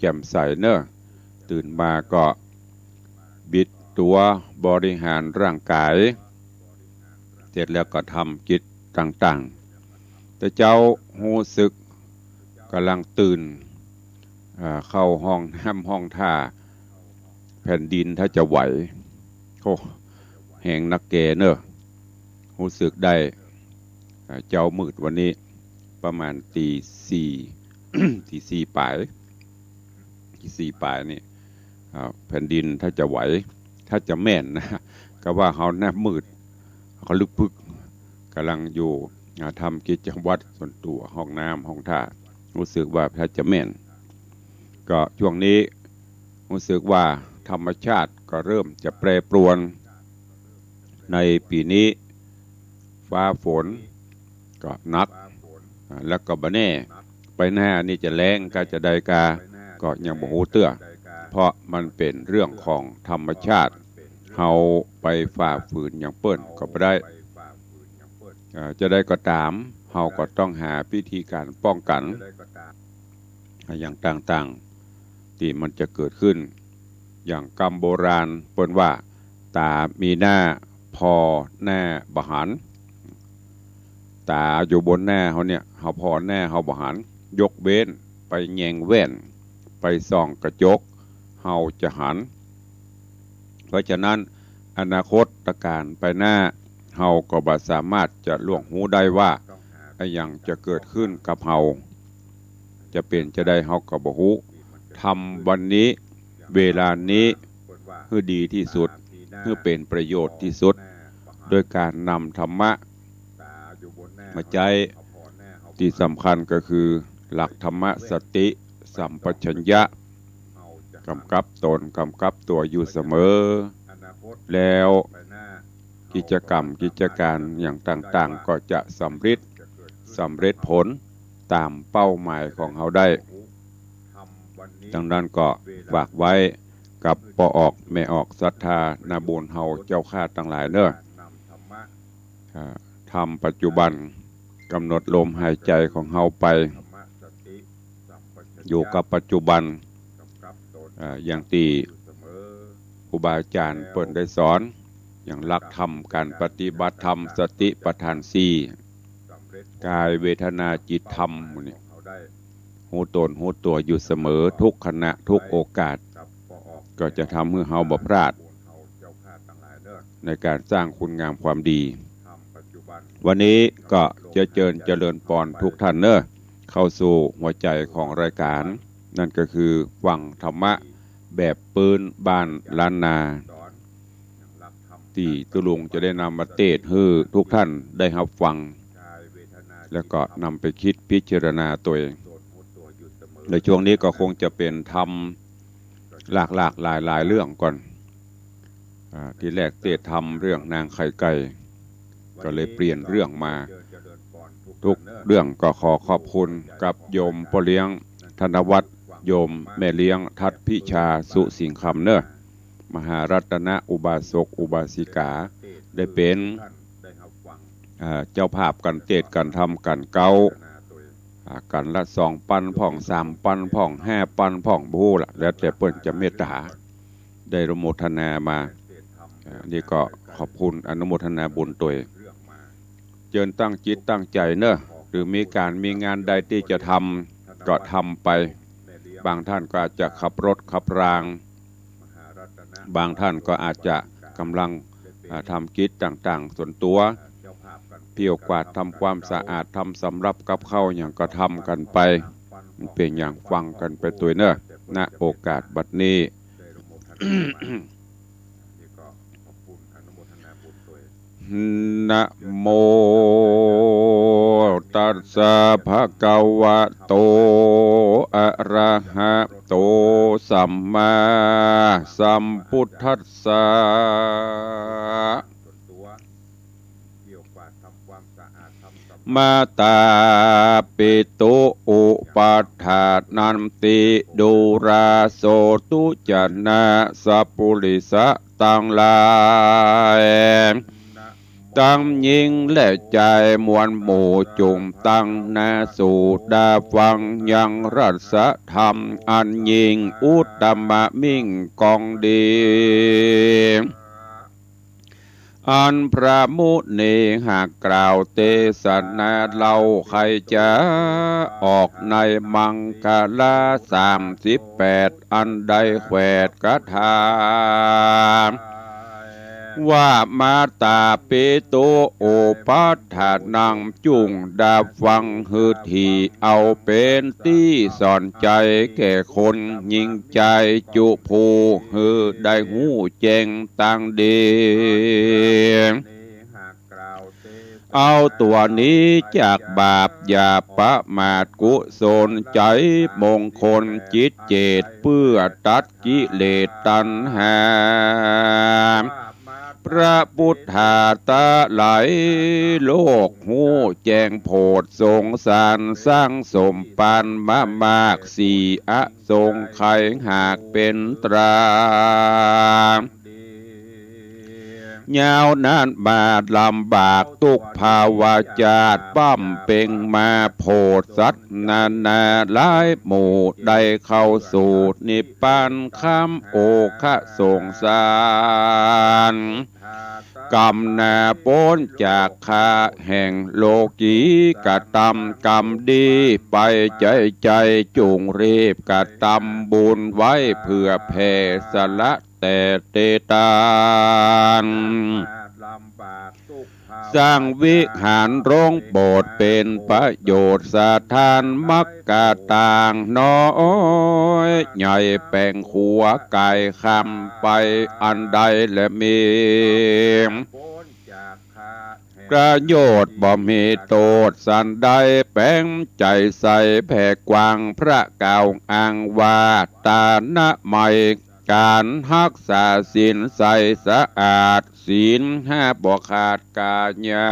จ่มใสเนอะตื่นมาก็บิดตัวบริหารร่างกายเสร็จแล้วก็ทำกิจต่างๆแต่เจ้ารู้สึกกำลังตื่นเข้าห้องน้ำห้องท่าแผ่นดินถ้าจะไหวโอ้แหงนักเกเนอะรู้สึกได้เจ้ามืดวันนี้ประมาณตีสี่ ตีสี่ปลายนี่แผ่นดินถ้าจะไหวถ้าจะแม่นนะก็ว่าเขาหน้ามืดเขาลึกพึกกำลังอยู่ทำกิจวัตรส่วนตัวห้องน้ำห้องท่ารู้สึกว่าถ้าจะแม่นก็ช่วงนี้รู้สึกว่าธรรมชาติก็เริ่มจะแปรปรวนในปีนี้ฟ้าฝนก็หนักแล้วก็บ่แน่ไปหน้านี่จะแรงก็จะได้ก็ยังบ่ฮู้เตื้อเพราะมันเป็นเรื่องของธรรมชาติเฮาไปฝ่าฝืนอย่างเปิ้นก็บ่ได้จะได้ก็ตามเฮาก็ต้องหาวิธีการป้องกันอย่างต่างๆที่มันจะเกิดขึ้นอย่างกรรมโบราณเปิ้นว่าตามีหน้าพอหน้าบหันตาอยู่บนหน้าเขาเนี่ยเขาพอหน้าเขาบหันยกเว้นไปแยงแว่นไปส่องกระจกเขาจะหันเพราะฉะนั้นอนาคตการไปหน้าเขาก็บ่สามารถจะล่วงหูได้ว่าอย่างจะเกิดขึ้นกับเขาจะเป็นจะได้เขาก็บ่ฮู้ทำวันนี้เวลานี้ให้ดีที่สุดให้เป็นประโยชน์ที่สุดโดยการนำธรรมะมาใจที่สำคัญก็คือหลักธรรมะสติสัมปชัญญะกำกับตนกำกับตัวอยู่เสมอแล้วกิจกรรมกิจการอย่างต่างๆก็จะสำเร็จผลตามเป้าหมายของเขาได้ดังนั้นก็ฝากไว้กับปออกแม่ออกศรัทธานาบุญเฮาเจ้าข้าทั้งหลายเนอะทำปัจจุบันกำหนดลมหายใจของเฮาไปอยู่กับปัจจุบันอย่างที่ครูบาอาจารย์เปิ่นได้สอนอย่างหลักธรรมการปฏิบัติธรรมสติปัฏฐาน4กายเวทนาจิตธรรมนี่หูตนหูตัวอยู่เสมอทุกขณะทุกโอกาสก็จะทำให้เฮาบ่พลาดในการสร้างคุณงามความดีวันนี้ก็จะเจริญพรทุกท่านเนอะเข้าสู่หัวใจของรายการนั่นก็คือฟังธรรมะแบบปืนบ้านล้านนาที่ตุลุงจะได้นำมาเทศน์ให้ทุกท่านได้รับฟังแล้วก็นำไปคิดพิจารณาตัวเองในช่วงนี้ก็คงจะเป็นธรรมหลากหลายเรื่องก่อนที่แรกเทศน์ธรรมเรื่องนางไข่ไก่ก็เลยเปลี่ยนเรื่องมาทุกเรื่องก็ขอขอบคุณกับโยมพ่อเลี้ยงธนวัฒน์โยมแม่เลี้ยงทัดพิชาสุสิงคำเนอะมหารัตนอุบาสกอุบาสิกาได้เป็นเจ้าภาพกันเทศน์กันทำกันเก้ากันละ2 ปันพ่อง3 ปันพ่อง5 ปันพ่องบูละแล้วแต่เปิ้นจะเมตตาได้อนุโมทนามานี่ก็ขอบคุณอนุโมทนาบุญตัวเจริญตั้งจิตตั้งใจเนอะหรือมีงานใดที่จะทำก็ทำไปบางท่านก็อาจจะขับรถขับรางบางท่านก็อาจจะกำลังทำกิจต่างๆส่วนตัวเปี่ยวกวาดทำความสะอาดทำสำรับกับข้าวอย่างก็ทำกันไปเป็นอย่างฟังกันไปตัวเนอะณโอกาสบัดนี้ นะโมตัสสะภะคะวะโตอะระหะโตสัมมาสัมพุทธัสสะมาตาปิตุอุปัฏฐานันติดูราโสตุจนะสัพพุริสะตังลายโม ตั้งยิงและใจมวลหมู่จุ่มตั้งนาสู่ดาฟังยังรัศธรรมอันยิงอุตตมะมิ่งกองดีอันพระมุนีหากกล่าวเทศนาเล่าใครจะออกในมังกลา38อันใดแขวดกระทาว่ามาตาเปโตโอปัฏฐานังจุงดาฟังหือทีเอาเป็นที่สอนใจแก่คนยิ่งใจจุภูหือได้หูแจ้งตั้งเดีเอาตัวนี้จากบาปอย่าประมาทกุศลใจมงคลจิตเจตเพื่อตัดกิเลสตัณหาพระพุทธาตาไหลโลกหูแจ้งโพดสงสารสร้างสมปานมากสี่อสงไขยหากเป็นตรายาวนานบาดลำบากทุกภาวะจาดปั้มเป่งมาโพดสัตว์นานาหลายหมู่ได้เข้าสู่นิพพานข้ามโอคะสงสารกรรมนาพ้นจากข้าแห่งโลกีกะตำกรรมดีไปใจจุงรีบกะตำบุญไว้เพื่อแผ่สละแต่เตตานสร้างวิหารโรงโบสถ์เป็นประโยชน์สถานมักกะต่างน้อยใหญ่แป่งขัวไก่คำไปอันใดและมีประโยชน์บ่มีโทษสันใดแป้งใจใสแผ่กว้างพระเก่าอ้างว่าตานะไม่การรักษาศีลใสสะอาดศีล5บ่ขาดกาญา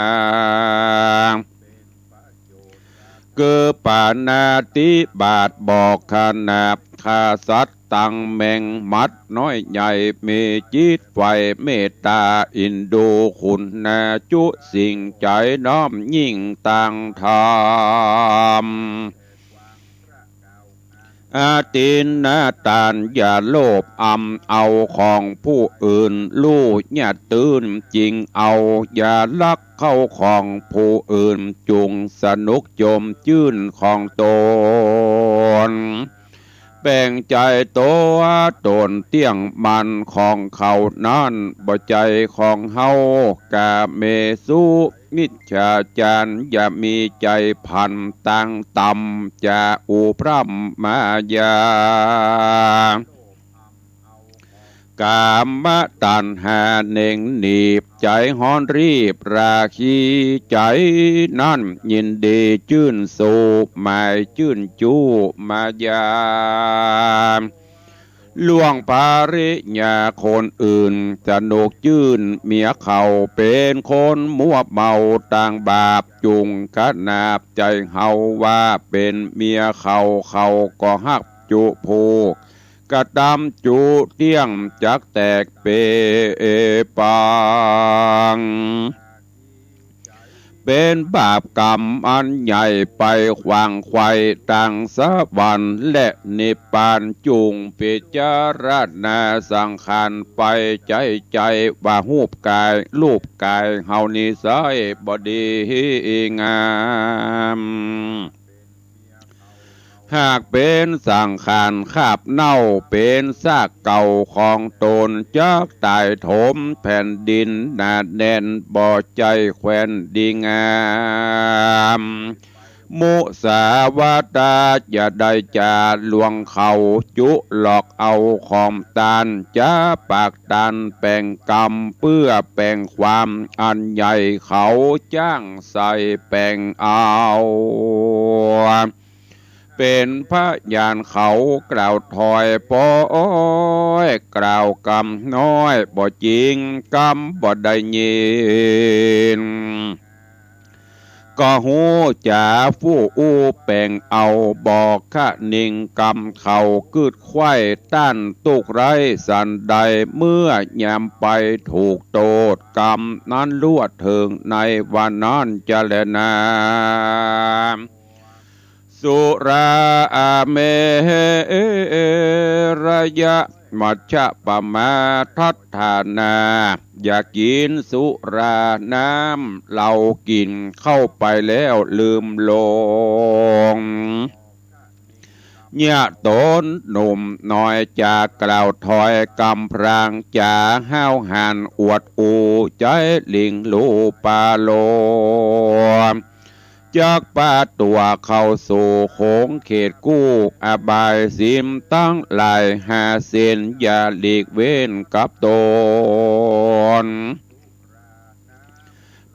เกือปานาติบาทบอกขนาบข้าสัตว์ตังแมงมัดน้อยใหญ่มีจิตไฟเมตตาอินดูคุณนาจุสิ่งใจน้อมยิ่งต่างธรรมอาตินนาตานอย่าโลภเอาของผู้อื่นลู่อย่าตื่นจริงเอาอย่าลักเข้าของผู้อื่นจุงสนุกโจมจื้นของตนแบ่งใจตัวตนเตี้ยงมันของเขานั่นบ่ใจของเฮากาเมสุมิจฉาจารอย่ามีใจพันตั้งต่ำจะอุพรัมมายากามตัณหาเน่งหนีบใจฮ้อนรีบราคีใจนั่นยินดีชื่นสูบหมายชื่นจูมายาล่วงปาริญญาคนอื่นสนุกชื่นเมียเขาเป็นคนมั่วเมาต่างบาปจุงขนาบใจเฮาว่าเป็นเมียเขาก็ฮักจุผูกกระดำจุเตี้ยงจักแตกเปปังเป็นบาปกรรมอันใหญ่ไปขวางไขว่ต่างสวรรค์และนิพพานจุงพิจารณาสังขารไปใจว่ารูปกายเฮานิสัยบ่ดีงามหากเป็นสังขารคาบเน่าเป็นซากเก่าของตนจักตายถมแผ่นดินหนาแน่นบ่อใจแควนดีงามมุสาวาตาอย่าได้จาลวงเขาจุหลอกเอาของตานจะปากตันแป่งกรรมเพื่อแป่งความอันใหญ่เขาจ้างใส่แป่งเอาเป็นพระญาณเขากล่าวถอยปอยกล่าวกรรมน้อยบ่จริงกรรมบ่ได้ยิน ก็หูจ่าฟู่อู้แป่งเอาบอกขะนิ่งกำเข่ากึดไข้ต้านตุกไรสันใดเมื่อยามไปถูกโตดกรรมนั้นลวดถึงในวันนั้นจะแลนาสุราเมระยะมัชฌะปมาทัฏฐานาอย่ากินสุราน้ำเรากินเข้าไปแล้วลืมลงเนี่ยตนหนุ่มน้อยจากกล่าวถอยกำพรางจ่าห้าวหันอวดอูใจลิงลูปาโลจากป่าตัวเข้าสู่โขงเขตกู้อบายสิมตั้งหลายหาเส้นอย่าหลีกเว้นกับตน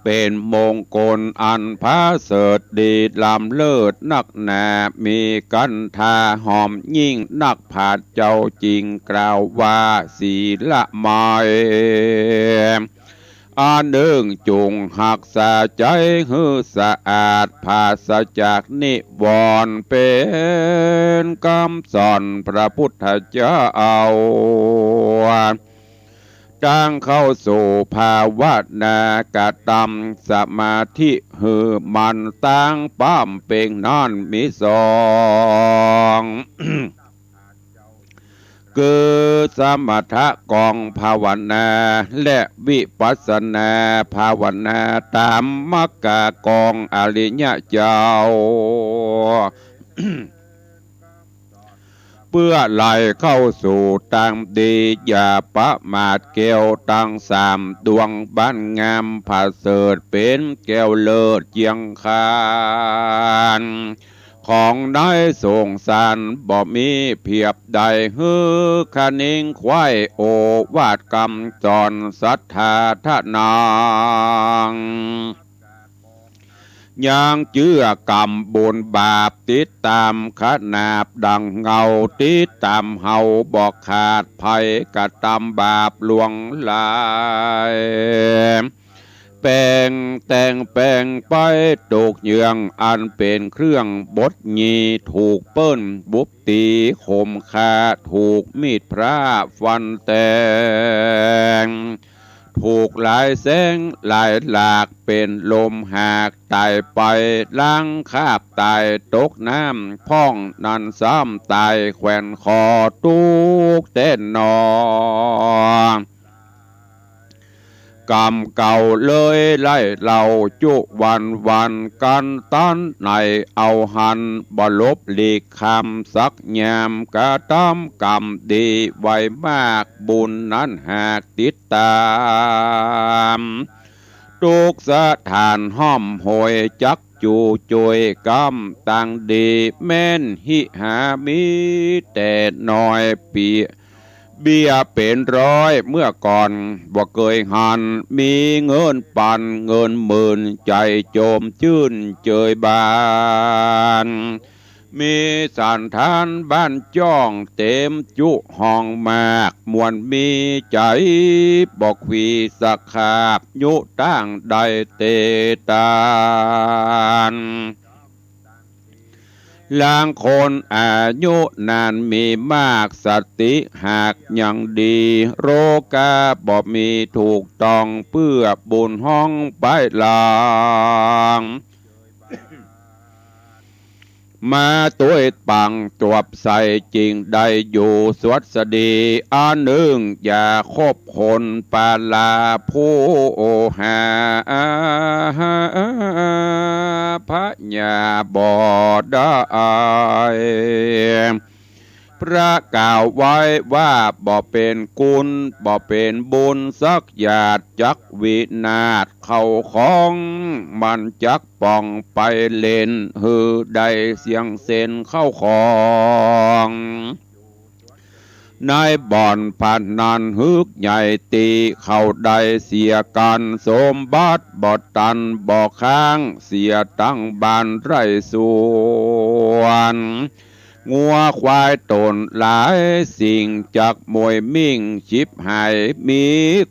เป็นมงคลอันพาเสดดีลำเลิศนักหนามีกันทาหอมยิ่งนักผาดเจ้าจริงกล่าวว่าศีละไมอันหนึ่งจุงหักษาใจหือสะอาดภาษจากนิวรณ์เป็นคำสอนพระพุทธเจ้าจ้างเข้าสู่ภาวนากตรรมสมาธิหือมันตั้งป้อมเป่งนอนมีสอง คือสมถะกองภาวนาและวิปัสสนาภาวนาตามมรรคกองอริยเจ้า เพื่อไหลเข้าสู่ตังดีอย่าประมาทแก้วตังสามดวงบ้านงามผาเสดเป็นแก้วเลิศเจียงคานของได้ส่งสารบ่มีเพียบใดฮือคณิงควายโอวาดกรรมจรศรัทธาทนางยังเชื่อกรรมบุญบาปติดตามขนาบดังเงาติดตามเฮาบอกขาดภัยกระทำบาปลวงลายแปลงแต่งแปลงไปตกเยืองอันเป็นเครื่องบดยีถูกเปิ้นบุบตีข่มคาถูกมีดพระฟันแตงถูกหลายแสงหลายหลากเป็นลมหากตายไปล้างคาบตายตกน้ำพ่องนันซ้ำตายแขวนคอตุกเต้นนอกรรมเก่าเลยไล่เราจุวันกันตันในเอาหันบลบหลีกคำสักยามกระทำกรรมดีไว้มากบุญนั้นหากติดตามทุกสถานห้อมหวยจักจูจวยกรรมต่างดีแม่นหิหามีแต่น้อยปีเบี้ยเป็นร้อยเมื่อก่อนบ่เคยหันมีเงินปันเงินหมื่นใจโจมชื่นเจยบานมีสันทานบ้านจ้องเต็มจุห้องมากมวลมีใจบอกวีสักขาบยุตั้งใดเตตานลางคนอายุนานมีมากสติหากยังดีโรคาบ่มีถูกต้องเพื่อบุญห้องไปลางมาตัวปังจวบใส่จริงได้อยู่สวัสดีอันหนึ่งอย่าคบคนปาลาผู้โอหาพระญาบ่ได้พระกล่าวไว้ว่าบ่เป็นกุลบ่เป็นบุญสักหยาดจักวินาศเข้าของมันจักป่องไปเล่นหือใดเสียงเส้นเข้าของนายบ่อนผ่านนันฮึกใหญ่ตีเข้าใดเสียกันสมบัติบ่ตันบ่ค้างเสียตั้งบานไรส่วน งัวควายตนหลายสิ่งจากมวยมิ่งชิบหายมี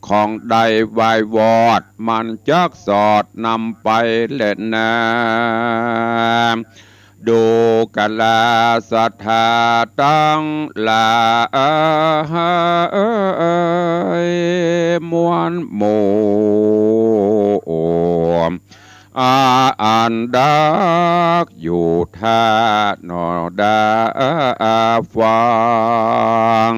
ของใดวายวอดมันจักสอดนำไปเล่นนาดูกะลาศรัทธาตั้งลายมวลหมู่อันดักอยู่ท่านอดาฟัง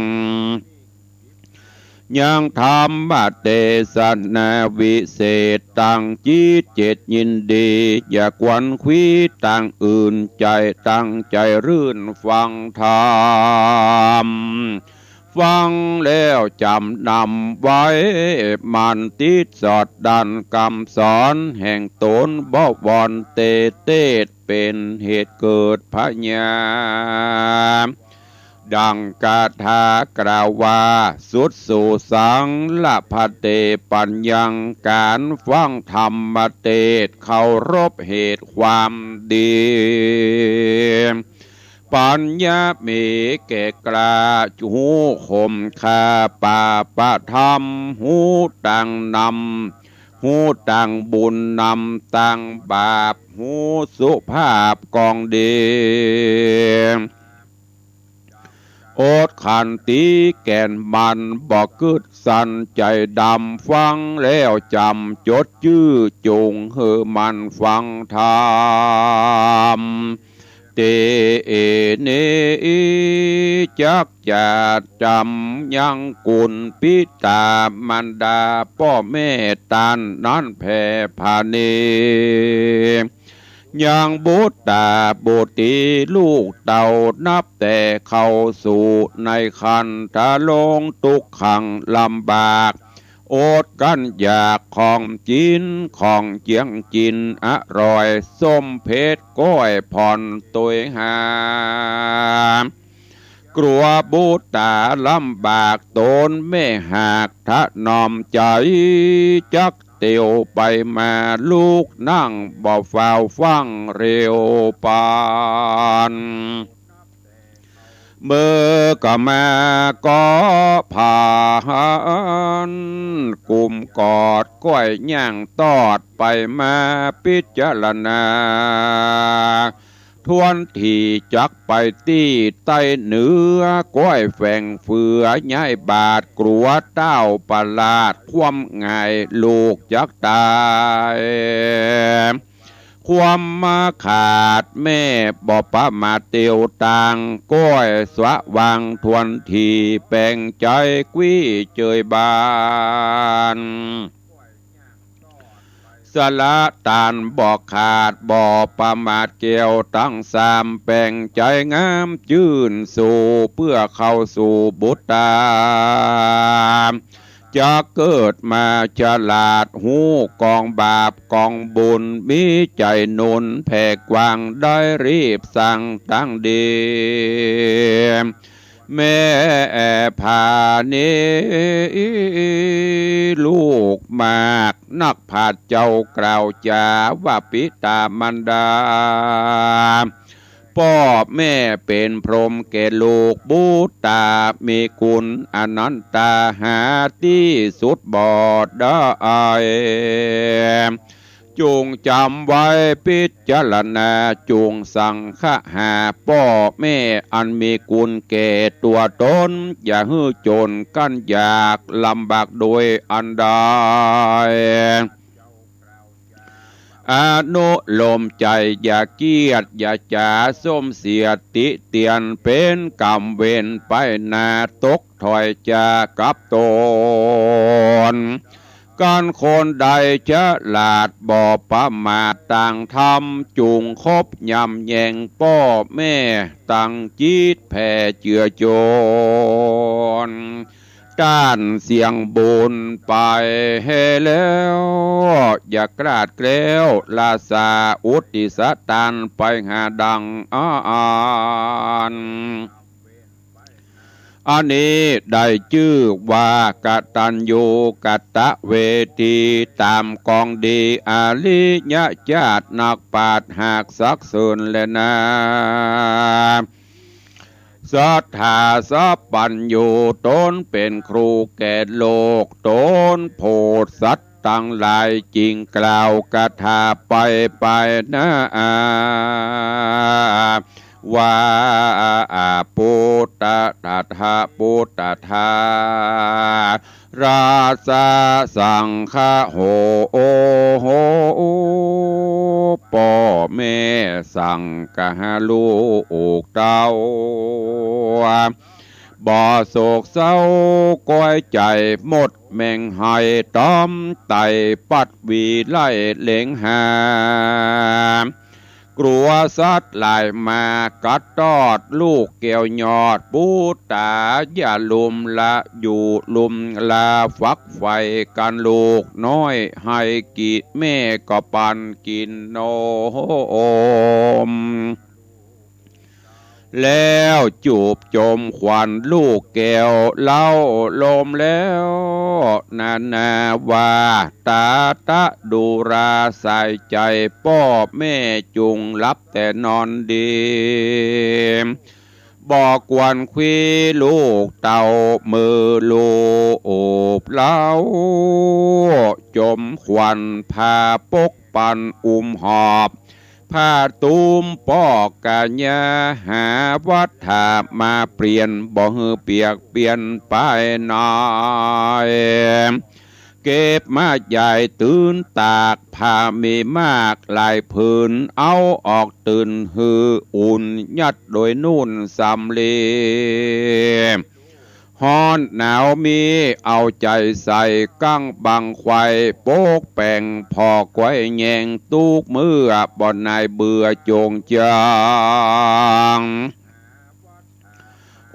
ยังธรรมเทศนาวิเศษตั้งจิตเจตยินดีอย่ากวนควีตั้งอื่นใจตั้งใจรื่นฟังธรรมฟังแล้วจำนำไว้มันติดสอดดันคำสอนแห่งตนบ่วอนเตเป็นเหตุเกิดพญาดังกาถากล่าวว่าสุดสู่สังละพเตปัญญังการฟังธรรมเทศเคารพเหตุความดีปัญญามีแก่กล้าหูคมคาป่าปะธรรมหูตังนำหูตังบุญนำตังบาปหูสุภาพกองดีโอดขันตีแก่นมันบอกกึดสันใจดำฟังแล้วจำจดชื่อจงเฮอมันฟังธรรมเตเนจักจะจำยังกุลปิตามันดาพ่อแม่ตานนั้นแผ่พานียังบุตตาบุตรีลูกเต่านับแต่เข้าสู่ในคันทะลงทุกขังลำบากโอดกันอยากของจินของเจียงจินอร่อยส้มเพชรก้อยผ่อนตัวหากลัวบุตตาลำบากตนไม่หากทะนอมใจจักเตียวไปมาลูกนั่งบ่เฝ้าฟังเร็วปานเมื่อก็มาก็ผ่านกลุ่มกอดก้อยย่างตอดไปมาพิจารณาทวนที่จักไปตีใต้เหนือก้อยแฝงเฟือย้ายบาดกลัวเต้าประหลาดความง่ายลูกจักตายความมาขาดแม่บ่ปะมาเตียวต่างก้อยสวะวังทวนทีแปลงใจกุ้ยเจยบานสละตานบ่ขาดบ่ประมาทเกี่ยวตั้งสามแปลงใจงามจื่นสู่เพื่อเข้าสู่บุตรตาจะเกิดมาฉลาดหูกองบาปกองบุญมีใจหนุนแผ่กว้างได้รีบสั่งตั้งดีแม่พานีลูกมากนักผาดเจ้ากล่าวจาว่าปิตามันดาพ่อแม่เป็นพรหมแก่ลูกบุตตามีคุณอนันตาหาที่สุดบอดได้จงจำไว้พิจารณาจงสั่งฆหาพ่อแม่อันมีคุณแก่ตัวตนอย่าฮื้อจนกันอยากลำบากโดยอันใดอนุโลมใจอย่าเกียดอย่าจ่าส้มเสียติเตียนเป็นกรรมเวรไปนาตกถอยจากกับตนการคนใดจะลาดบ่ประมาทต่างทำจุงคบยำแยงพ่อแม่ตั้งจิตแผ่เจือโจรด้านเสียงบุญไปให้แล้วอย่ากราดเกลียวลาสาอุติสตันไปหาดังอันนี้ได้ชื่อว่ากตัญญูกตเวทีตามกองดีอาลิยะญาตินักปราชญ์หากสักเสริญและนา ศรัทธาสัพปัญโยตนเป็นครูแก่โลกตนโพธสัตว์ตั้งหลายจริงกล่าวกถาไปนะว่าปุตตะตถาปุตตะทาราชาสังฆโหโหป่อแม่สังกะลูกเต้าบ่โศกเศร้าก้อยใจหมดแม่งไห้ต้อมไตปัดวีไล่เล็งหากลัวสัตว์หลายมากัดตอดลูกเกี่ยวยอดปูตาอย่าลุมละอยู่ลุมลาฟักไฟกันลูกน้อยให้กีดแม่ก็ปันกินโนมแล้วจูบจมขวัญลูกแก้วเล่าลมแล้วนาว่าตาตะดูราใส่ใจพ่อแม่จุงรับแต่นอนดีบอกกวนควีลูกเต่ามือลูกเล้าจมขวัญพาปกปันหอบผ้าตูมปอกกะญาหาวัฏฐามาเปลี่ยนบ่ฮือเปียกเปลี่ยนไปหน่อยเก็บมาใหญ่ตื่นตากผ้ามีมากหลายผืนเอาออกตื่นฮืออุ่นยัดโดยนุ่นสำลีฮ้อนหนาวมีเอาใจใส่กั้งบังควายโป๊กแป่งพอไว้แยงตูกมือบ่อนนายเบื่อจงจาง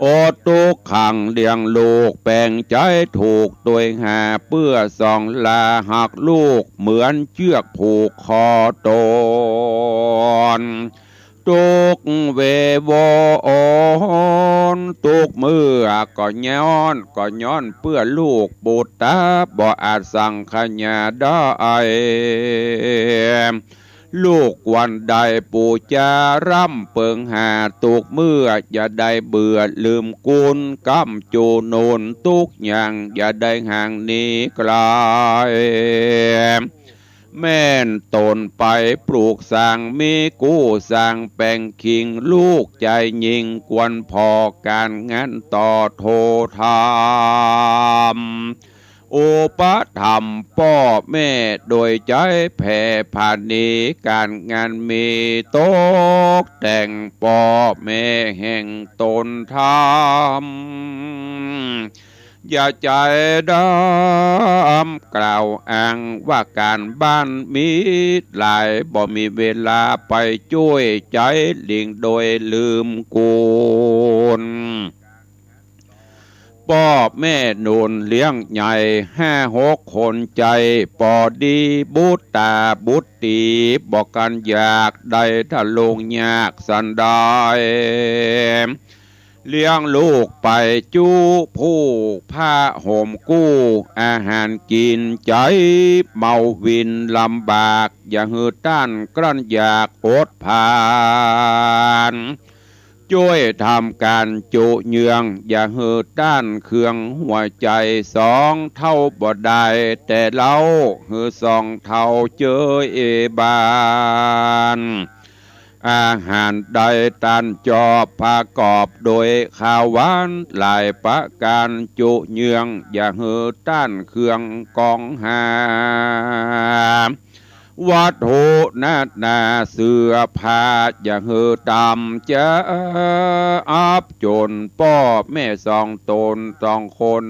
โอตุกขังเลี้ยงลูกแป่งใจถูกตัวหาเพื่อส่องลาหักลูกเหมือนเชือกผูกคอตนตุกเวโวอนตุกมือก็ย้อนเพื่อลูกบุตรบ่อาจสั่งขญาได้ลูกวันใดปู่จาร่ำเปิงหาตุกมืออย่าได้เบื่อลืมกุลกำจูโนนตุกอย่างอย่าได้ห่างนี้ไกลแม่นตนไปปลูกสร้างมีกู้สร้างแป่งคิงลูกใจยิงกวนพอการงานต่อโทธามอุปธรรมพ่อแม่โดยใจแผ่ผ่านนี้การงานมีตกแต่งพ่อแม่แห่งตนธรรมอย่าใจดำกล่าวอ้างว่าการบ้านมีหลายบ่มีเวลาไปช่วยใจเลี้ยงโดยลืมกุลพ่อแม่นุนเลี้ยงใหญ่5-6 คนใจปอดีบุตตาบุตตีบอกกันอยากได้ถ้าลงยากสันได้เลี้ยงลูกไปจู้ผู้ผ้าห่มกู้อาหารกินใจเมาวินลำบากอย่าหือต้านกลั้นอยากอดผ่านช่วยทำการจุเยืองอย่าหือต้านเครื่องหัวใจ2 เท่าบ่ได้แต่เราหือ2 เท่าเจอเอบานอาหารใดตันจอบประกอบโดยข้าวหวานหลายประการจุเยืองอย่าหือต้านเครื่องกองหาวัตถุนาเสื้อผ้าอย่าหือตำจะอับจนพ่อแม่2 ตน2 คน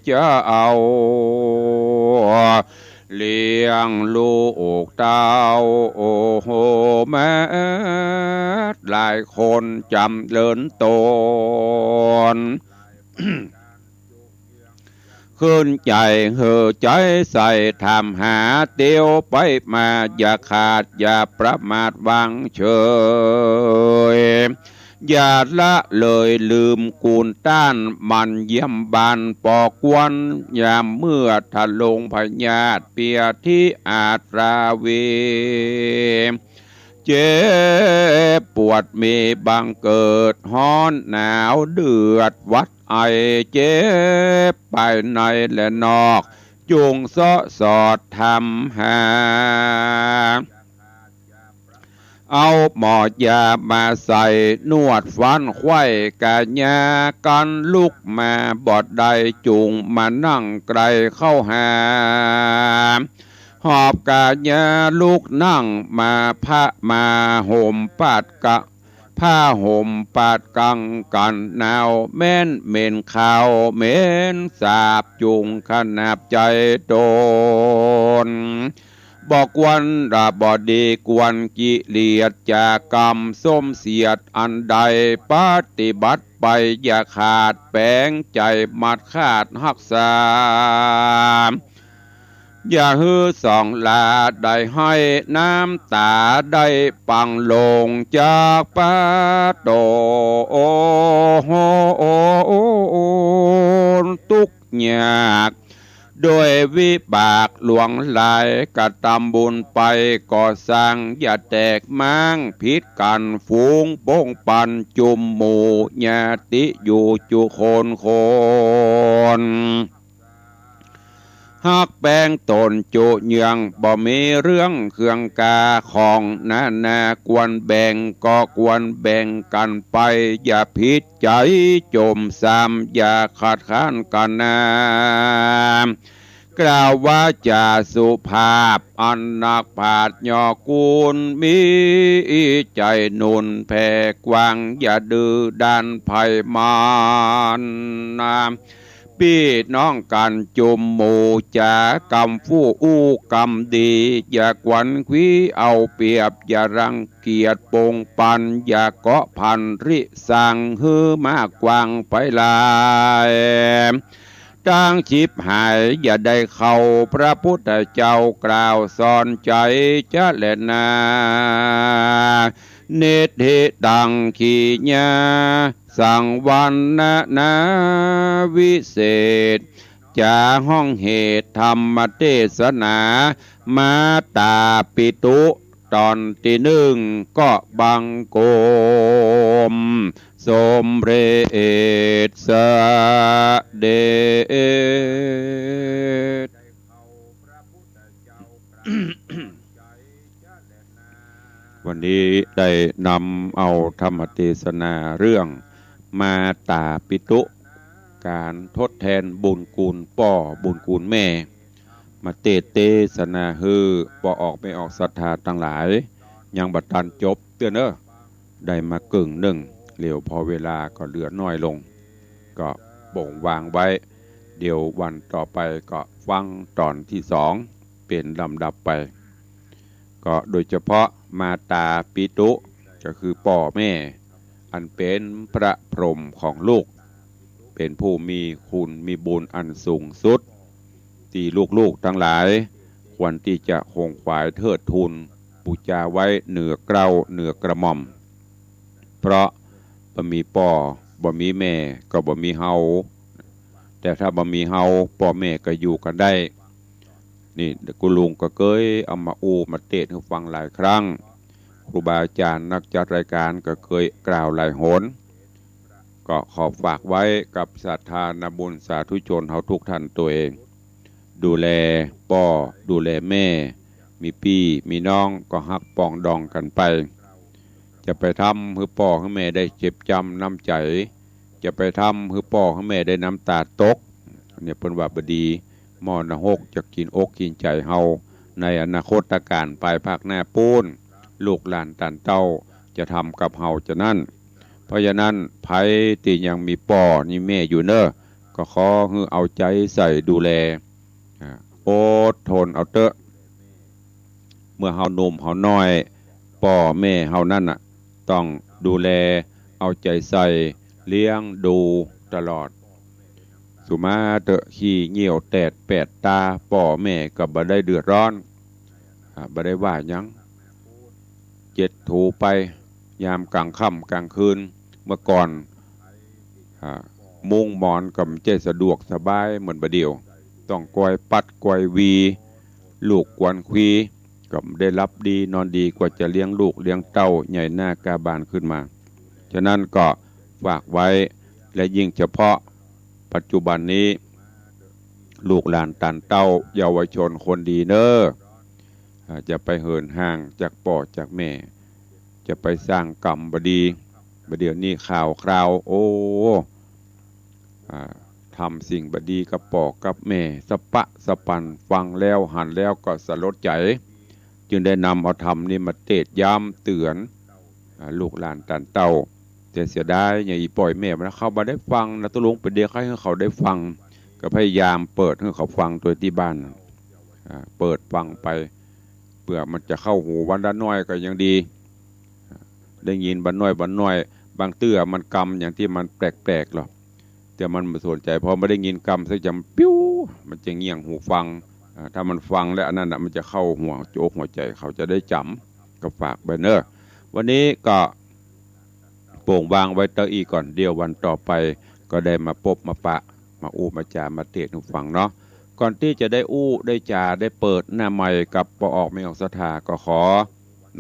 จะเอาเลี้ยงลูกเต้าโอ้โหแม่หลายคนจำเลินตน ขึ้นใจเห่อใจใส่ทำหาเตียวไปมาอย่าขาดอย่าประมาทวางเฉยอย่าละเลยลืมกูลต้านมันเยี่ยมบานปอกวนยามเมื่อทะลงพญาตเปียที่อาตราเว เจ็บปวดมีบังเกิดฮ้อนหนาวเดือดวัดไอเจ็บภายในและนอกจุงเสาะสอดทำหาเอาหมอยามาใส่นวดฟันไข้กะยากันลุกมาบอดใดจุงมานั่งไกลเข้าหาหอบกะยาลุกนั่งมาพระมาห่มปาดกะผ้าห่มปาดกังกันหนาวแม่นเหม็นข่าวเหม็นสาบจุงขนาบใจโดนบอกวันราบอดีกวนกิเลสจากกรรมส้มเสียดอันใดปฏิบัติไปอย่าขาดแปลงใจมัดขาดหักษาอย่าฮือสองลาได้ให้น้ำตาได้ปังลงจากปาโตโอโหทุกอยากโดยวิบากหลวงหลายกระทำบุญไปก่อสร้างอย่าแตกม้างพิษกันฝูงป้งปันจุมหมู่ญาติอยู่จุโคนหักแป้งตนจุเยืองบ่มีเรื่องเครื่องกาของนากวนแบ่งก็กวนแบ่งกันไปอย่าผิดใจจมซ้ำอย่าขัดข้านกันนากล่าวว่าจะสุภาพอันนักปราชญ์ยอกูลมีใจนุนแผ่กว้างอย่าดื้อด้านไพมานพี่น้องกันจุมหมู่จากำฟู่อู้กำดีอย่ากวนควีเอาเปรียบอย่ารังเกียจปงปันอย่าเกาะพันริสั่งฮือมากกวางไปลายตั้งชิบหายอย่าได้เข้าพระพุทธเจ้ากล่าวสอนใจจะแลนาเนติดังขีญาสังวันนาวิเศษจาห้องเหตุธรรมเทศนามาตาปิตุตอนที่หนึ่งก็บังโกมสมเรศสเดช วันนี้ได้นำเอาธรรมเทศนาเรื่องมาตาปิตุการทดแทนบุญกูลป่อบุญกูลแม่มาเทศนาฮือป่อออกไม่ออกศรัทธาทั้งหลายยังบัดตันจบเตือนเนอะได้มากึ่งหนึ่งเหลียวพอเวลาก็เหลือน้อยลงก็บ่งวางไว้เดี๋ยววันต่อไปก็ฟังตอนที่สองเป็นลำดับไปก็โดยเฉพาะมาตาปิตุก็คือป่อแม่อันเป็นพระพรหมของลูกเป็นผู้มีคุณมีบุญอันสูงสุดที่ลูกๆทั้งหลายควรที่จะคงขวายเทิดทูนบูชาไว้เหนือเกล้าเหนือกระหม่อมเพราะบ่มีป่อบ่มีแม่ก็บ่มีเฮาแต่ถ้าบ่มีเฮาป่อแม่ก็อยู่กันได้นี่กุลุงก็เคยเอามามาเทศน์ให้ฟังหลายครั้งครูบาอาจารย์นักจัดรายการก็เคยกล่าวหลายหนก็ขอฝากไว้กับศรัทธาญบุญสาธุชนเฮาทุกท่านตัวเองดูแลป่อดูแลแม่มีพี่มีน้องก็ฮักปองดองกันไปจะไปทำให้ป่อให้แม่ได้เจ็บจำน้ำใจจะไปทำให้ป่อให้แม่ได้น้ำตาตกเนี่ยเป็นว่าบดีมอนะหกจะกินอกกินใจเฮาในอนาคตการปลายภาคหน้าปูนลูกหลานตันเต้าจะทำกับเฮาจะนั่นเพราะฉะนั้นไผที่ยังมีป่อนี่แม่อยู่เนอะก็ขอให้เอาใจใส่ดูแลอดทนเอาเตอะเมื่อเฮาหนุ่มเฮาน้อยป่อแม่เฮานั่นน่ะต้องดูแลเอาใจใส่เลี้ยงดูตลอดสุมาเตอะขี้เหี่ยวแตดแปดตาป่อแม่ก็บ่ได้เดือดร้อนบ่ได้ว่าหยังเจ็ดถูไปยามกลางค่ำกลางคืนเมื่อก่อนมุงหมอนก็ไม่ใช่สะดวกสบายเหมือนบัดเดียวต้องกวยปัดกวยวีลูกกวนควี ก็ได้รับดีนอนดีกว่าจะเลี้ยงลูกเลี้ยงเต้าใหญ่หน้ากาบานขึ้นมาฉะนั้นก็ฝากไว้และยิ่งเฉพาะปัจจุบันนี้ลูกหลานตันเต้าเยาวชนคนดีเนอจะไปเหินห่างจากพ่อจากแม่จะไปสร้างกรรมบดีประเดี๋ยวนี้ข่าวคราวโอ้ทำสิ่งบดีกับพ่อกับแม่สปะสปันฟังแล้วหันแล้วก็สลดใจจึงได้นำเอาธรรมนี่มาเทศย้ำเตือนลูกหลานตันเต้าแต่เสียดายอย่างอีปล่อยแม่มันเขามาได้ฟังนะตุลุงเป็นเด็กให้เขาได้ฟังก็พยายามเปิดให้เขาฟังตัวที่บ้านเปิดฟังไปเพื่อมันจะเข้าหูวันละน้อยก็ยังดีได้ยินบันน้อยบางเตื้อมันกำอย่างที่มันแปลกๆหรอกแต่มันไม่สนใจพอไม่ได้ยินกำสักจำปิ้วมันจะเงี่ยงหูฟังถ้ามันฟังแล้วอันนั้นมันจะเข้าหัวโจกหัวใจเขาจะได้จำก็ฝากไปเนอะวันนี้ก็โป่งวางไว้เตออีก่อนเดียววันต่อไปก็ได้มาพบมาปะมาอู้มาจามาเทศน์ให้ฟังเนาะก่อนที่จะได้อู้ได้จาได้เปิดหน้าใหม่กับปออกไม่ออกศรัทธาก็ขอ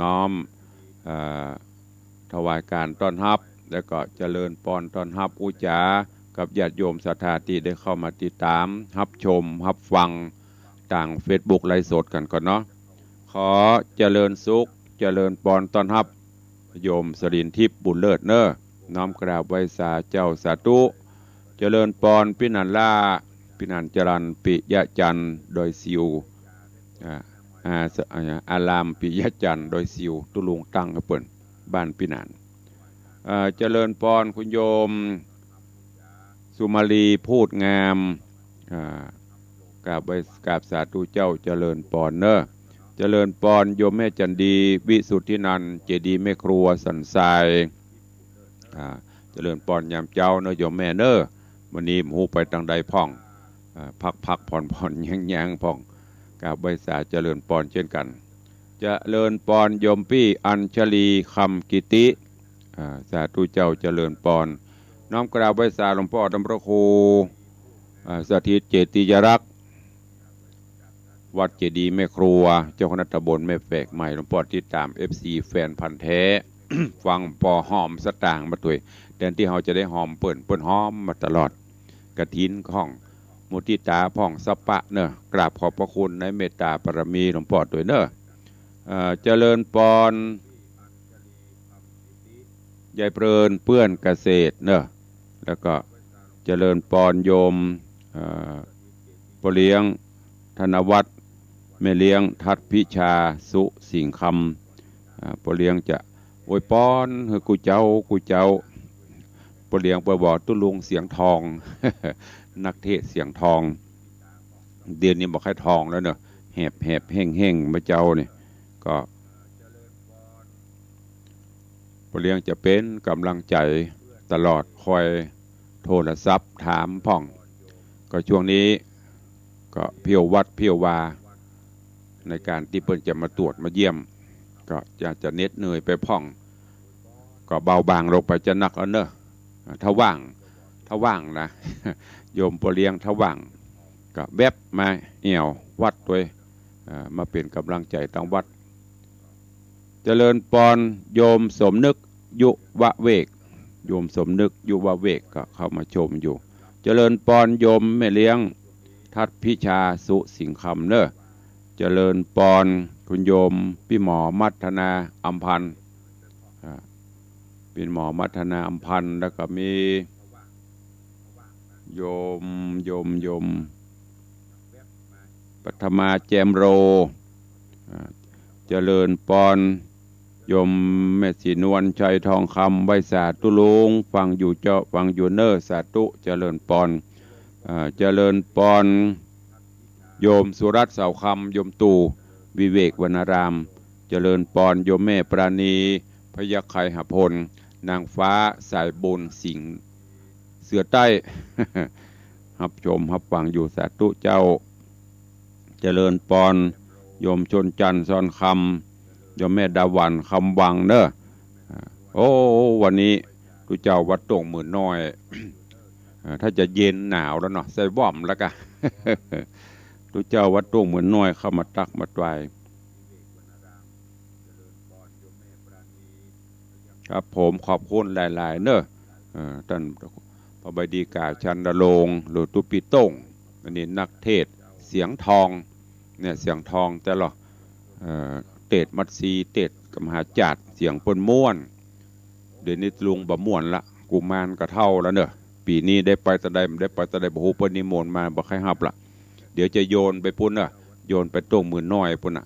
น้อมถวายการต้อนรับแล้วก็เจริญปอนต้อนรับอู้จากับญาติโยมศรัทธาที่ได้เข้ามาติดตามรับชมรับฟังต่าง Facebook ไลฟ์สดกันก่อนเนาะขอเจริญสุขเจริญปอนต้อนรับโยมสรินทิพย์บุญเลิศเนอน้อมกราบไหว้สาเจ้าสาธุเจริญปอนพินันล่าพินันจรันปิยะจันโดยซิวอารามปิยะจันโดยซิวตุลุงตั้งกระเปิ่นบ้านพินันเจริญปอนคุณโยมสุมาลีพูดงามกราบไหว้กราบสาธุเจ้าเจริญปอนเนอเจริญปอนโยมแม่จันดีวิสุทธินันเจดีแม่ครัวสันทรายเจริญปอนยามเจ้าเนอโยมแม่เนอวันนี้หมูไปทางใดพ่องพักผ่อนยังพ่องกราบไหว้สาเจริญปอนเช่นกันเจริญปอนโยมพี่อัญชลีคำกิติสาธุเจ้าเจริญปอนน้อมกราบไหว้สาหลวงพ่อดำรงครูสถิตเจติยรักษ์วัดเจดีแม่ครัวเจ้าคณะตำบลแม่แฝกใหม่หลวงพ่อติดตาม FC แฟนพันธุ์แท้ ฟังปอหอมสตางมาตัวแทนที่เขาจะได้หอมเปิ่นหอมมาตลอดกฐินของมุทิตาพ่องสปะเนอะกราบขอบพระคุณในเมตตาปรมีหลวงพ่อตัวเนอะเจริญปอนยายเพลินเปื้อนเกษตรเนอะแล้วก็เจริญปอนโยมปเลี้ยงธนวัฒน์แม่เลี้ยงทัดพิชาสุสิงคำปเลี้ยงจะโวยปอนคือกูเจ้าปเลี้ยงปบอกตุลุงเสียงทอง นักเทศเสียงทองเดือนนี้บอกให้ทองแล้วเนอะแหบแห้งมาเจ้าเนี่ยก็ปเลี้ยงจะเป็นกำลังใจตลอดคอยโทรศัพท์ถามพ่องก็ช่วงนี้ก็เพียววัดเพียววาในการที่เปิ้นจะมาตรวจมาเยี่ยมก็จะเน็ดเหนื่อยไปพ่องก็เบาบางลงไปจะนักเอาเนอะถ้าว่างนะ โยมปเลี้ยงถ้าว่างก็แวบมาเอี่ยววัดด้วยมาเป็นกำลังใจทางวัดเจริญปอนโยมสมนึกยุวะเวกโยมสมนึกยุวะเวกก็เข้ามาชมอยู่เจริญปอนโยมแม่เลี้ยงทัดพิชาสุสิงคำเนอะเจริญปอนคุณโยมพี่หมอมัทนาอัมพันธ์เป็นหมอมัทนาอัมพันธ์แล้วก็มีโยมปัทมาแจมโรเจริญปอนโยมแม่สีนวลชัยทองคำไว้สาตุลุงฟังอยู่เนอสาตุเจริญปอนเจริญปอนโยมสุรัตน์เสาคำโยมตู่วิเวกวรรณรามเจริญปอนโยมแม่ปราณีพยัคฆ์ไคหพลนางฟ้าสายบุญสิงเสือใต้ รับชมรับฟังอยู่สาธุเจ้าเจริญปอนโยมชนจันทร์ซ้อนคำโยมแม่ดาวันคำวังเนอะโอ้วันนี้ทุเจ้าวัดตงหมื่นน้อย ถ้าจะเย็นหนาวแล้วเนาะใส่ว่อมแล้วกัน ทุเจ้าวัดตงหมื่นน้อยเข้ามาตักมาตวาย ครับผมขอบคุณหลายๆเนอะท่านพระบดีกาชันดรงค์หรือตุปิโต้งอันนี้นักเทศเสียงทองเนี่ยเสียงทองแต่ละเตดมัดซีเตดกมหาจัดเสียงปนม่วนเดี๋ยวนี้ลุงบะม่วนละกุมารก็เท่าแล้วเนอะปีนี้ได้ไปตะไดได้ไปตะไดบ่ฮู้เปิ้นนิมนต์มาบ่ใครฮับละเดี๋ยวจะโยนไปปุ่นน่ะโยนไปต้งมือน้อยปุ่นน่ะ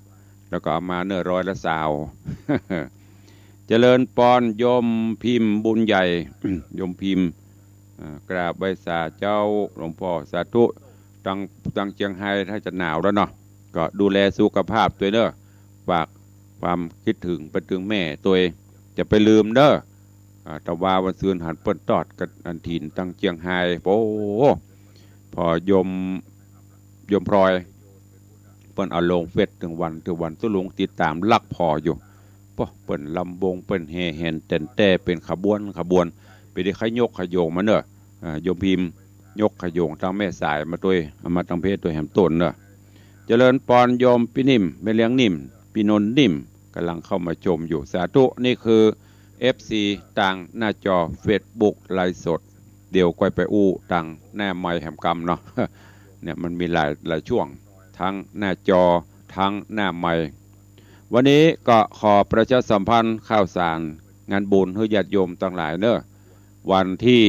แล้วก็เอามาเนื้อร้อยละสาว เจริญปอนโยมพิมพ์บุญใหญ่ โยมพิมพ์กราบใบสาเจ้าหลวงพ่อสาธุตั้งเชียงไฮ้ถ้าจะหนาวแล้วเนาะก็ดูแลสุขภาพตัวเด้อฝากความคิดถึงไปถึงแม่ตัวจะไปลืมเด้อแต่ว่าวันซืนหันเปิ้นตอดกันอันถิ่นตั้งเชียงไฮ้โอ้พอโยมพลอยเปิ้นเอาลงเฟซถึงวันตุลุงติดตามลักพออยู่เปิ้นลำวงเปิ้นแห่แหนเต้นแต่เป็นขบวนไปได้ขยกขยงมาเนอะโยมพิมพ์ยกขยงทางแม่สายมาตัวมาทางเพศตัวแหมต้นเนอะเจริญปอนโยมพี่นิ่มแม่เลี้ยงนิ่มพี่นนท์นิ่มกำลังเข้ามาชมอยู่สาธุนี่คือ FC ต่างหน้าจอ Facebook ไลฟ์สดเดี๋ยวก้อยไปอู้ต่างหน้าไม้แหมกำเนาะ เนี่ยมันมีหลายช่วงทั้งหน้าจอทั้งหน้าไม้วันนี้ก็ขอประชาสัมพันธ์ข่าวสารงานบุญให้ญาติโยมต่างหลายเนอะวันที่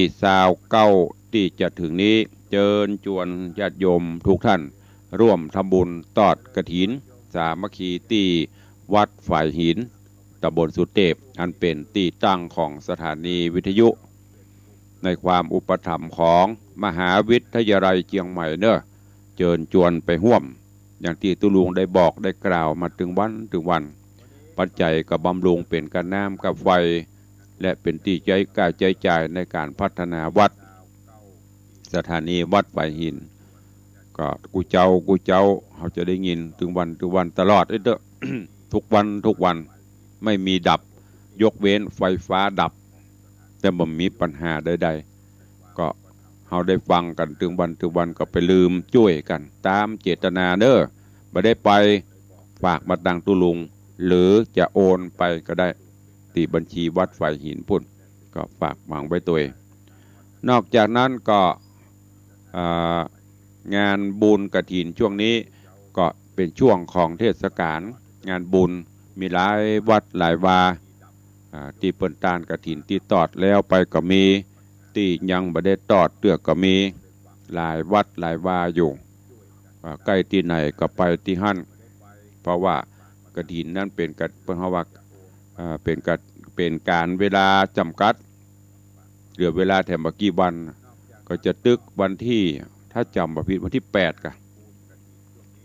29ที่จะถึงนี้เชิญชวนญาติโยมทุกท่านร่วมทำบุญตอดกฐินสามัคคีที่วัดฝ่ายหินตำบลสุเทพอันเป็นที่ตั้งของสถานีวิทยุในความอุปถัมภ์ของมหาวิทยาลัยเชียงใหม่เนอะเชิญชวนไปร่วมอย่างที่ตุลุงได้บอกได้กล่าวมาถึงวันปัจจัยกับบำรุงเป็นการน้ำกับไฟและเป็นที่ใจกล้าใจจ่ายในการพัฒนาวัดสถานีวัดฝ่ายหินก็กูเจ้าเขาจะได้ยินถึงวันตลอดเด้อ ทุกวันไม่มีดับยกเว้นไฟฟ้าดับแต่บ่มีปัญหาใดๆก็เราได้ฟังกันถึงวันก็ไปลืมช่วยกันตามเจตนาเด้อไม่ได้ไปฝากมาดังตุลุงหรือจะโอนไปก็ได้ที่บัญชีวัดฝ่ายหินพุ่นก็ฝากหวังไว้ตัวนอกจากนั้นก็งานบุญกฐินช่วงนี้ก็เป็นช่วงของเทศกาลงานบุญมีหลายวัดหลายวาที่เปิ่นตานกฐินที่ตอดแล้วไปก็มีที่ยังบ่ได้ตอดเตือกก็มีหลายวัดหลายวาอยู่ใกล้ที่ไหนก็ไปที่หั่นเพราะว่ากฐินนั้นเป็นเพราะว่าเป็นการเวลาจำกัดเหลือเวลาแถมกี่วันก็จะตึกวันที่ถ้าจำบ่ผิดวันที่8กัน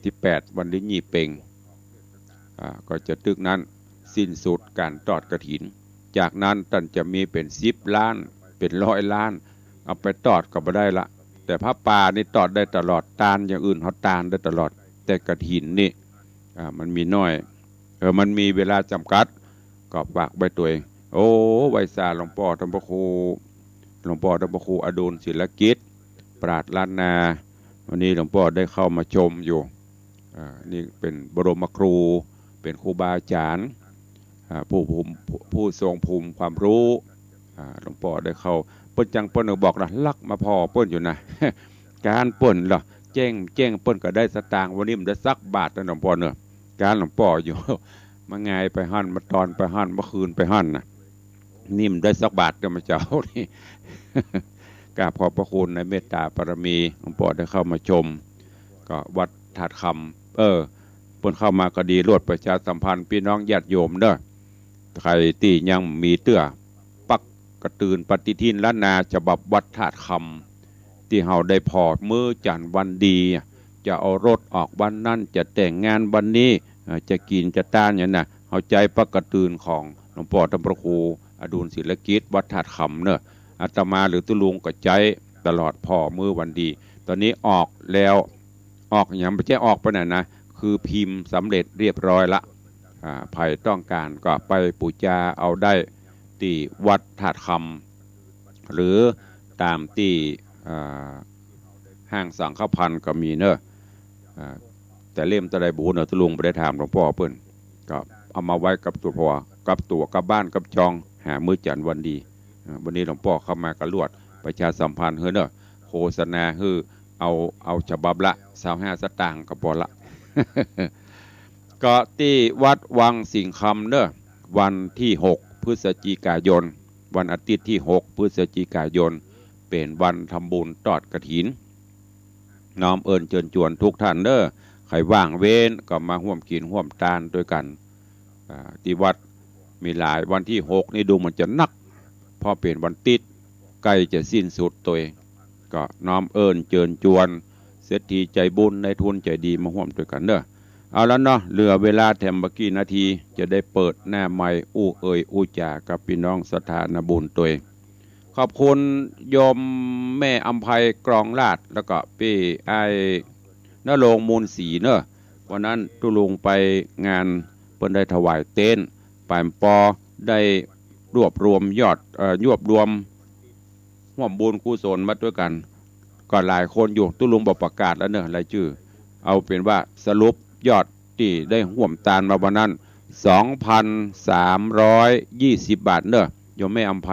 ที่8วันที่ยี่เป่งก็จะตึกนั้นสิ้นสุดการตอดกฐินจากนั้นท่านจะมีเป็น10 ล้านเป็น100 ล้านเอาไปตอดก็บ่ได้ละแต่พระป่านี่ตอดได้ตลอดตานอย่างอื่นเขาตานได้ตลอดแต่กฐินนี่มันมีน้อยมันมีเวลาจำกัดก็ฝากไว้ตัวเองโอ้ไวสาหลวงพ่อธรรมพระครูอดุลศิลกิจปราชญ์ล้านนาวันนี้หลวงพ่อได้เข้ามาชมอยู่นี่เป็นบรมครูเป็นครูบาอาจารย์ผู้ทรงภูมิความรู้หลวงพ่อได้เข้าเปิ้นจังเปิ้นบอกนะลักมาพอเปิ้นอยู่นะ การเปิ้นเหรอแจ้งเปิ้นก็ได้สตางค์วันนี้มันได้สักบาทนะหลวงพ่อเนอะการหลวงพ่ออยู่ มาไงไปหั่นมาตอนไปหั่นมาคืนไปหั่นนะนิ่มได้สักบาทเดี๋ยวมาเจ้านี่ กราบขอบพระคุณในเมตตาบารมีหลวงพ่อได้เข้ามาชมก็วัดถาดคำเปิ้นเข้ามาก็ดีรวดประชาสัมพันธ์พี่น้องญาติโยมเด้อใครที่ยังมีเตื้อปักกระตืนปฏิทินล้านนาฉบับวัดถาดคำที่เฮาได้พอมื้อจันทร์วันดีจะเอารถออกวันนั้นจะแต่งงานวันนี้จะกินจะต้านอย่างน่ะเฮาใจปักกระตืนของหลวงพ่อธรรมพระครูอดุลศิลกิจวัดถาดคำเนอะอาตมาหรือตุลุงก็ใจตลอดพ่อมื้อวันดีตอนนี้ออกแล้วออกอย่างไม่ใช่ออกไปไหนนะคือพิมพ์สำเร็จเรียบร้อยละใครต้องการก็ไปปูจาเอาได้ที่วัดถาดคำหรือตามที่ห้างสังฆพันธ์ก็มีเนอะแต่เล่มตะไดบูเนอะตุลุงไปได้ถามหลวงพ่อเพิ่นก็เอามาไว้กับตัวพ่อกับบ้านกับจอง หามื้อจันทร์วันดีวันนี้หลวงพ่อเข้ามากระลวดประชาสัมพันธ์เฮ้อเนอะโฆษณาฮือเอาฉบับละ25 สตางค์ก็พอละ ก็ที่วัดวังสิงคำเนอะวันที่6 พฤศจิกายนวันอาทิตย์ที่6 พฤศจิกายนเป็นวันทำบุญทอดกฐินน้อมเอิญเชิญชวนทุกท่านเนอะใครว่างเว้นก็มาร่วมกินร่วมทานด้วยกันที่วัดมีหลายวันที่6นี่ดูมันจะนักพอเป็นวันติดใกล้จะสิ้นสุดตัวเองก็น้อมเอิญเชิญชวนเศรษฐีใจบุญในทุนใจดีมาร่วมด้วยกันเนอะเอาแล้วเนาะเหลือเวลาแถมบักกี่นาทีจะได้เปิดหน้าไมค์อู้เอ่ยอู้จ่ากับพี่น้องสถานบุญตัวเองขอบคุณโยมแม่อำไพกรองลาดแล้วก็พี่ไอ้นรงค์มูลศรีเนอะวันนั้นตุลุงไปงานเปิ้นได้ถวายเต้นปามปอได้รวบรวมยอดรวบรวมร่วมบุญกุศลมาด้วยกันก็หลายคนอยู่ตุลุงบอกประกาศแล้วเนอะรายชื่อเอาเป็นว่าสรุปยอดที่ได้ห่วมตาลมาวันนั้น 2,320 บาทเนอะโยมแม่อำไพ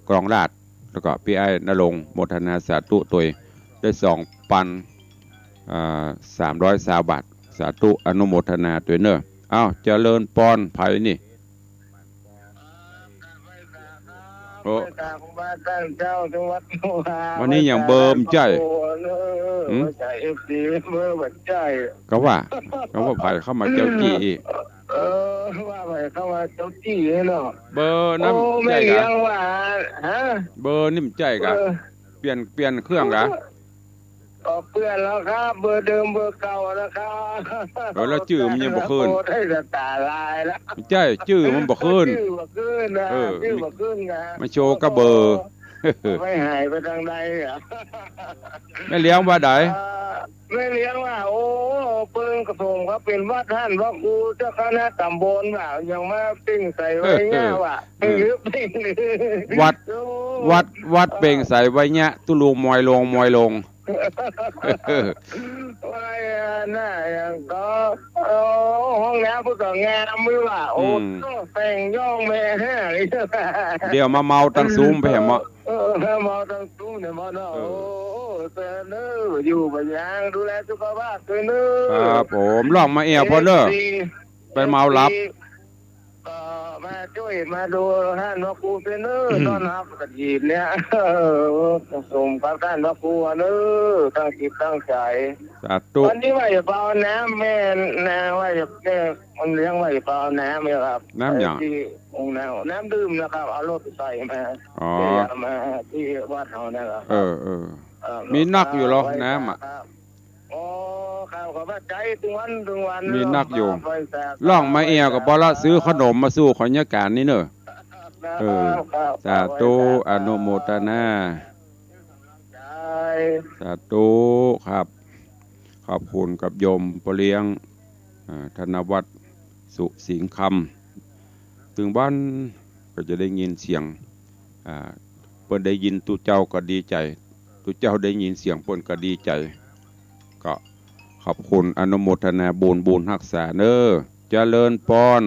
กรองราชแล้วก็พี่ไอ้นรงค์โมทนาสาธุตัวได้2,320 บาทสาธุอนุโมทนาตัวเนอะอ้าวเจริญปอนไผ่นี่โอ้วันนี้อย่างเบิ่มใจก็ว่าไผ่เข้ามาเจ้าจี้ว่าไปเข้ามาเจ้าจี้เนาะเบอร์น้ำใจกะเบอร์นิ่มใจกะเปลี่ยนเครื่องกะก็เปลี่ยนแล้วครับเบอร์เดิมเบอร์เก่านะครับแล้วชื่อมันยังบ่ขึ้นได้ตาลายแล้วใช่ชื่อมันบ่ขึ้นนะชื่อบ่ขึ้นนะมาโชว์กับเบอร์ไม่หายไปทางใดอ่ะไม่เลี้ยงว่าใดไม่เลี้ยงว่าโอ้เปิ้งกระทงเขาเป็นวัดท่านว่าครูเจ้าคณะตำบลว่ายังมาปิ้งใส่ไว้เงี้ยว่าหรือปิ้งวัดเป่งใส่ไว้เงี้ยตุลูมอยลงไว้น่าอย่างก็ห้องน้ำเพื่องามมือว่าโอ้แต่งย่องแม่แห่เดี๋ยวมาเมาตั้งซุ้มไปเหรอมะเมาตั้งซุ้มเนี่ยมันโอ้แต่เนื้ออยู่บนยางดูแลสุขภาพด้วยเนื้อครับผมลองมาเอวพอเนอะไปเมาลับมาช่วยมาดูท่านว่าครูเป็นเนื้อต้อนรับกระดิ่งเนี่ยส่งกับท่านว่าครูเนื้อตั้งจิตตั้งใจวันนี้ว่าจะเปล่าน้ำแม่นะว่าจะแก้คนเลี้ยงว่าจะเปล่าน้ำไหมครับน้ำอย่างที่องค์น้ำดื่มนะครับเอารถใส่มาที่วัดเขานะครับมีนักอยู่หรอน้ำอ่ะโอ้ข้าวเขาว่าใจถึงวันมีนักอยู่ล่องมาเอวกับพอละซื้อขนมมาสู้ขอนยาการนี่เนอะสาธุอนุโมทนาสาธุครับขอบคุณกับโยมปเลี้ยงธนวัฒน์สุสิงห์คำถึงบ้านก็จะได้ยินเสียงเปิ้นได้ยินตุเจ้าก็ดีใจตุเจ้าได้ยินเสียงเปิ้นก็ดีใจก็ขอบคุณอนุโมทนาบุญรักษาเนอเจริญปอน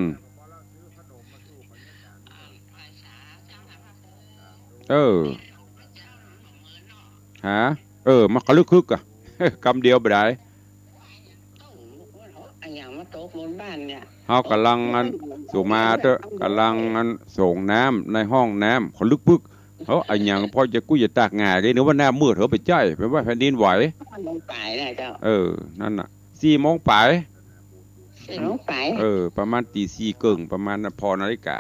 ฮะมากระลึกคึกอะคำเดียวไปได้เขากำลังสูมาเถอะกำลังส่งน้ำในห้องน้ำเขาลึกพึกเขาไอ้ยังพอจะกู้จะตากง่ายเลยนึกว่าหน้ามืดเขาไปใจเป็นว่าแผ่นดินไหวนั่นน่ะ4 โมงไปประมาณตี 4 ครึ่งประมาณพอนาฬิกา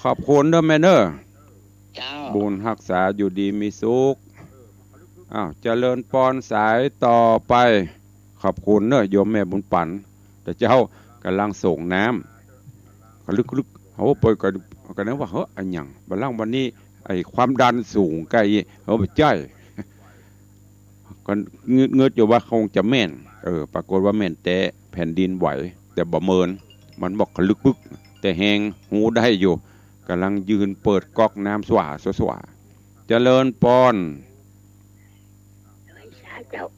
ขอบคุณเด้อแม่เนอบุญรักษาอยู่ดีมีสุขเจริญปอนสายต่อไปขอบคุณเนอะโยมแม่บุญปันแต่เจ้ากำลังส่งน้ำเขาลึกเขาไปกันนึกว่าเฮ้ยอันยังบัลลังก์วันนี้ไอ้ความดันสูงใกล้เขาไปใจก็เงืดอยู่ว่าคงจะแม่นปรากฏว่าแม่นแต่แผ่นดินไหวแต่บ่เมินมันบอกเขาลึกบึกแต่แหงหูได้อยู่กำลังยืนเปิดก๊อกน้ำสว่าเจริญปอน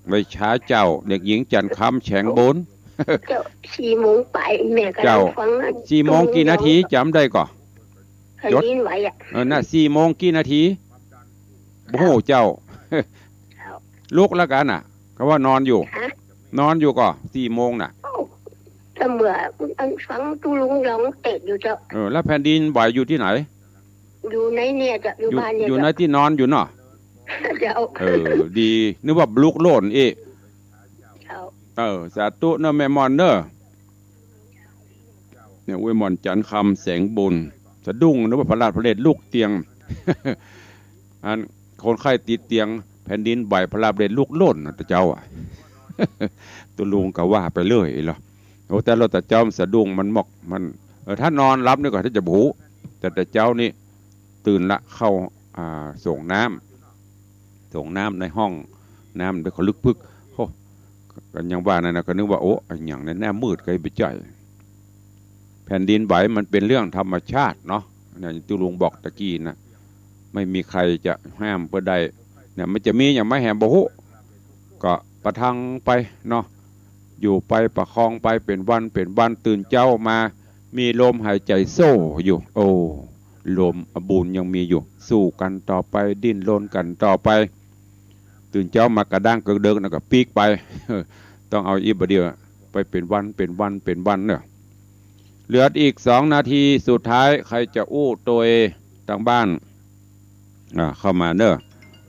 ไว้ช้าเจ้าเด็กหญิงจันคำแฉงบน เจ้า4 โมงไปแม่ก็ลังฟัง4 โมงกี่นาทีจำได้ก่อจดไว้น่ะ4 โมงกี่นาทีโอ้โหเจ้าลุกแล้วกันน่ะก็ว่านอนอยู่ก่อ4 โมงน่ะเสมอฟังตุลุงร้องเตะอยู่เจ้าแล้วแผ่นดินไหวอยู่ที่ไหนอยู่ในเนี่ยจะอยู่บ้านเนี่ยอยู่ในที่นอนอยู่เนาะเจ้าดีนึกว่าลุกโลนอีสาธุเนอะแม่มอนเนอะเนี่ยเวมอนจันคำแสงบุญสะดุ้งนึกว่าพระราชพระเดชลูกเตียงอันคนไข้ติดเตียงแผ่นดินไหวพระราชพระเดชลูกโลนนะเจ้าตัวลุงก็ว่าไปเลยเหรอโอ้แต่เราแต่เจ้าสะดุ้งมันหมอกมันถ้านอนรับนี่ก่อนถ้าจะบูแต่เจ้านี่ตื่นละเข้าส่งน้ำในห้องน้ำไปเขาลึกพึกโอ้กันยังว่านั่นนะก็นึกว่าโอ้อย่างนั้นแน่มืดไกลไปใจแผ่นดินไหวมันเป็นเรื่องธรรมชาติเนาะเนี่ยตุลุงบอกตะกี้นะไม่มีใครจะห้ามเพื่อใดเนี่ยมันจะมีอย่างไม่แหมโบหุก็ประทังไปเนาะอยู่ไปประคองไปเป็นวันตื่นเจ้ามามีลมหายใจโซ่อยู่โอ้ลมบุญยังมีอยู่สู้กันต่อไปดิ้นรนกันต่อไปตื่นเจ้ามากระด้างกระเดิงแล้วก็ปีกไปต้องเอาอีบเดียวไปเป็นวันเนี่ยเหลืออีก2 นาทีสุดท้ายใครจะอู้ตัวทางบ้านเข้ามาเนอะ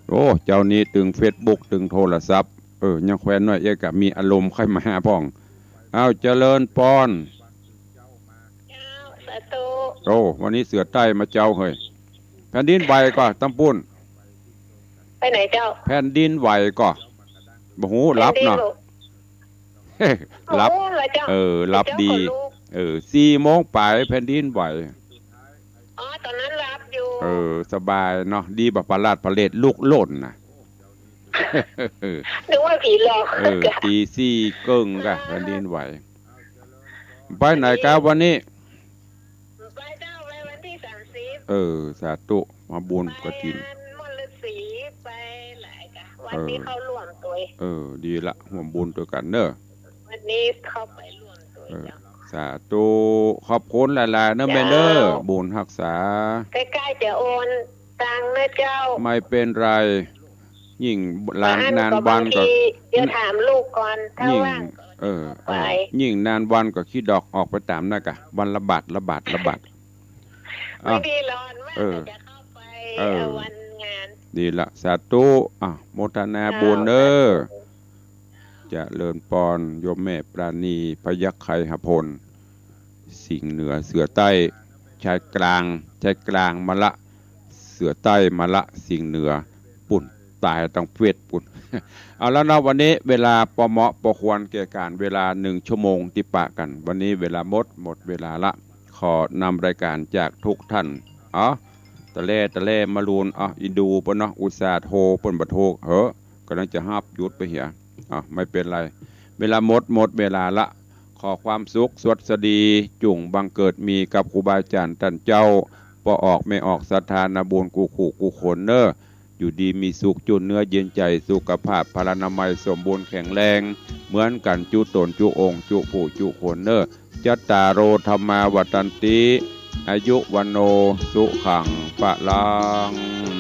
โอ้เจ้านี้ตึง Facebook ตึงโทรศัพท์ยังแควนหน่อยเอกมีอารมณ์ค่อยมาหาพ่องเอาเจริญปอนโอ้วันนี้เสือใต้มาเจ้าเฮ้ยแผ่นดินไหวก็ตำปุ้นไปไหนเจ้าแผ่นดินไหวก็บ่หูรับเนาะรับรับดี4 โมงไปแผ่นดินไหวตอนนั้นรับอยู่สบายเนาะดีแบบพระราชพระเดชลูกโล่นนะนึกว่าผีหลอกตี4 เกิ้งกะแผ่นดินไหวไปไหนกันวันนี้ไปเจ้าไปวันที่30สาธุมาบุญกฐินมนฤาษีไปหลายกะวันนี้เข้าร่วมตัวดีละร่วมบุญตัวกันเนอะวันนี้เข้าไปร่วมตัวสาธุขอบคุณหลายๆเนอะแม่เนอะบุญรักษาใกล้ๆจะโอนตังค์นะเจ้าไม่เป็นไรยิ่งนานวันก็เดี๋ยวถามลูกก่อนถ้าว่างยิ่งนานวันก็ขี้ดอกออกไปตามนั่นกะวันละบาทไม่ดีร้อนมากจะเข้าไปวันงานดีละสาธุโมทนาบุญเด้อจะเลินปอนโยมแม่ปราณีพยัคฆ์ไคหพลสิงห์เหนือเสือใต้ชายกลางมาละเสือใต้มาละสิงห์เหนือปุ่นตายต้องเฟดปุ่นเอาแล้วนะวันนี้เวลาปเหมาะปควรแก่การเวลา1 ชั่วโมงติปะกันวันนี้เวลาหมดเวลาละขอนำรายการจากทุกท่านตะเล่มารูนอินดูปนอุตสาห์โทปนบัดโทกำลังจะห้าบยุดไปเหียไม่เป็นไรเวลาหมดเวลาละขอความสุขสวัสดีจุ่งบังเกิดมีกับครูบาอาจารย์ท่านเจ้าปออกไม่ออกศรัทธานาบุญกูขนเนออยู่ดีมีสุขจุนเนื้อเย็นใจสุขภาพพลานามัยสมบูรณ์แข็งแรงเหมือนกันจุตนจุองจุผู้จุขนเนอจัตตาโรธรรมาวัตันติอายุวันโนสุขังปะลัง